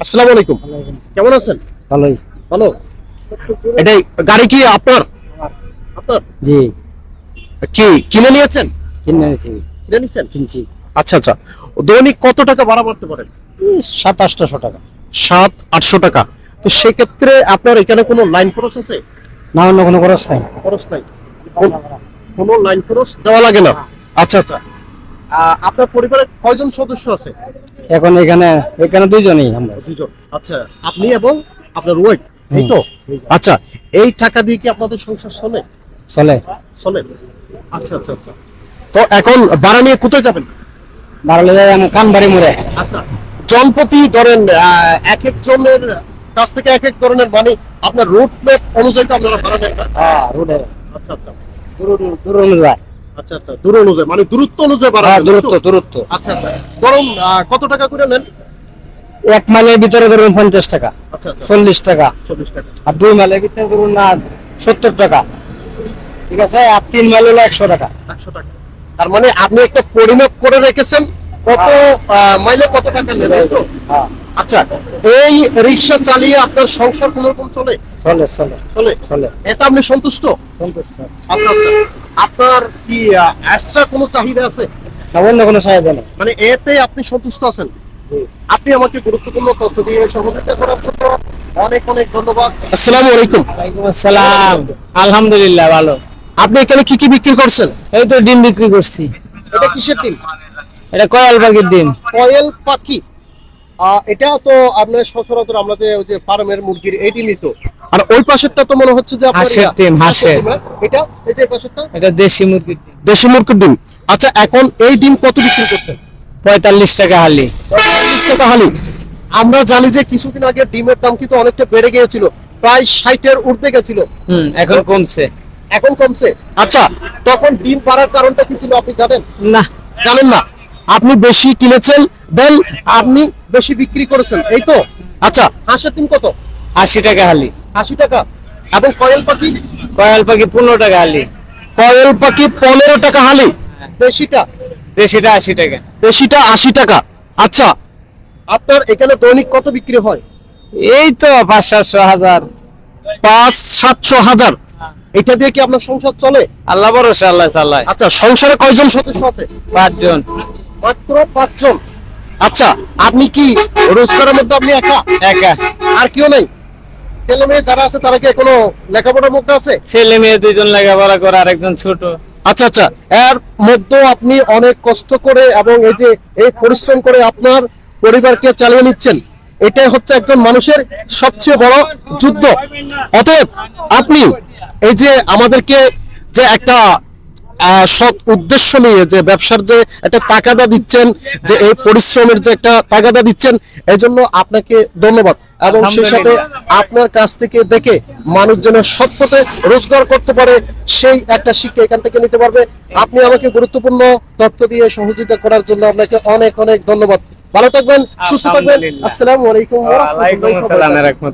আসসালামু আলাইকুম। কেমন আছেন? ভালোই। ভালো। এটাই গাড়ি কি আপনার? আপনার? জি, কি কিনে নিয়েছেন? কিনে নিয়েছি। কিনে নিয়েছেন? কিনছি। আচ্ছা আচ্ছা। দৈনিক কত টাকা ভাড়া মারতে পারেন? 700-800 টাকা। 700-800 টাকা। তো সেক্ষেত্রে আপনার এখানে কোনো লাইন খরচ আছে? না, অন্য কোনো খরচ নাই। খরচ নাই, কোনো লাইন খরচ দেওয়া লাগে না। আচ্ছা আচ্ছা। আপনার পরিবারে কয়জন সদস্য আছে? এখন এখানে দুইজনই আমরা। দুজন। আচ্ছা, আপনি এবং আপনার ওয়াইফ, এই তো? আচ্ছা, এই টাকা দিয়ে কি আপনাদের সংসার চলে? চলে। চলে। আচ্ছা আচ্ছা আচ্ছা। তো এখন ভাড়া নিয়ে কোথায় যাবেন? বাড়ালে যাই আমি কানবাড়ি মোড়ে। আচ্ছা, জনপ্রতি ধরেন এক এক জনের কাছ থেকে এক এক ধরনের মানে আপনার রুট ম্যাপ অনুযায়ী তো আপনারা ভাড়া নেন না? হ্যাঁ, রোডে। আচ্ছা আচ্ছা। দূর অনুযায়ী। আচ্ছা আচ্ছা, দূর অনুযায়ী মানে দূরত্ব অনুযায়ী ভাড়া হ্যাঁ, নেন, তাই তো? দূরত্ব। আচ্ছা আচ্ছা। ধরুন কত টাকা করে নেন? 1 মাইলের ভিতরে ধরুন 50 টাকা, আচ্ছা আচ্ছা, 40 টাকা। 40 টাকা। আর 2 মাইলের ভিতরে ধরুন না 70 টাকা। ঠিক আছে, আর 3 মাইল হলো 100 টাকা। 100 টাকা। তার মানে আপনি একটা পরিমাপ করে রেখেছেন কত মাইলে কত টাকা নেন, তাই তো? হ্যাঁ, আচ্ছা, এই রিক্সা চালিয়ে আপনার সংসার কোন রকম চলে? চলে চলে চলে। চলে। এটা আপনি সন্তুষ্ট? সন্তুষ্ট। আচ্ছা আচ্ছা। আপনার কি এক্সট্রা কোনো চাহিদা আছে? না, অন্য কোনো চাহিদা নেই। মানে এতে আপনি সন্তুষ্ট আছেন? আপনি আমাকে গুরুত্বপূর্ণ তথ্য দিয়ে সহযোগিতা করার জন্য অনেক অনেক ধন্যবাদ। আসসালামু আলাইকুম। ওয়ালাইকুম আসসালাম। আলহামদুলিল্লাহ ভালো। আপনি এখানে কি কি বিক্রি করছেন? এই তো ডিম বিক্রি করছি। এটা কিসের ডিম? এটা কয়াল পাখির ডিম। কয়েল পাখি। এটা তো আপনার সচরাচর আমরা যে ওই যে ফার্মের মুরগির এই ডিমই তো। আর ওই পাশেরটা তো মনে হচ্ছে যে আপনার হাঁসের ডিম, হাঁসের। এটা এই যে পাশেরটা এটা দেশি মুরগির ডিম। দেশি মুরগির ডিম। আচ্ছা, এখন এই ডিম কত বিক্রি করছেন? 45 টাকা হালি। 45 টাকা হালি। আমরা জানি যে কিছুদিন আগে ডিমের দাম কিন্তু অনেকটা বেড়ে গিয়েছিল, প্রায় 60-এর ঊর্ধ্বে গেছিল। এখন কমছে। এখন কমছে। আচ্ছা, তখন ডিম বাড়ার কারণটা কি ছিল আপনি জানেন? না, জানেন না। আপনি বেশি কিনেছেন, দেন আপনি বেশি বিক্রি করেছেন, এই তো? আচ্ছা, হাঁসের ডিম কত? 80 টাকা হালি। 80 টাকা। এবং কয়েল পাখি? কয়াল পাখি 15 টাকা হালি। কয়েল পাখি 15 টাকা হালি। দেশিটা? দেশিটা 80 টাকা। দেশিটা 80 টাকা। আচ্ছা, আপনার এখানে দৈনিক কত বিক্রি হয়? এই তো 500-700 500-700 এটা দিয়ে কি আপনার সংসার চলে? আল্লাহ ভরসা, আল্লাহ চালায়। আচ্ছা, সংসারে কয়জন সদস্য আছে? 5 জন। মাত্র 5 জন। আচ্ছা, আপনি কি রোজগারের মধ্যে আপনি একা? একা। আর কেউ নেই? ছেলে মেয়ে যারা আছে তারা কি কোনো লেখাপড়ার মধ্যে আছে? ছেলে মেয়ে 2 জন লেখাপড়া করে, আরেকজন ছোট। আচ্ছা আচ্ছা। এর মধ্যেও আপনি অনেক কষ্ট করে এবং এই যে এই পরিশ্রম করে আপনার পরিবারকে চালিয়ে নিচ্ছেন, এটাই হচ্ছে একজন মানুষের সবচেয়ে বড় যুদ্ধ। অতএব আপনি এই যে আমাদেরকে যে একটা সৎ উদ্দেশ্য নিয়ে যে ব্যবসার যে একটা তাগাদা দিচ্ছেন, যে এই পরিশ্রমের যে একটা তাগাদা দিচ্ছেন, এই জন্য আপনাকে ধন্যবাদ। এবং সেই সাথে আপনার কাছ থেকে দেখে মানুষ যেন সৎ পথে রোজগার করতে পারে, সেই একটা শিক্ষা এখান থেকে নিতে পারবে। আপনি আমাকে গুরুত্বপূর্ণ তথ্য দিয়ে সহযোগিতা করার জন্য আপনাকে অনেক অনেক ধন্যবাদ। ভালো থাকবেন, সুস্থ থাকবেন। আসসালামু আলাইকুম ওয়া রাহমাতুল্লাহি ওয়া বারাকাতুহু।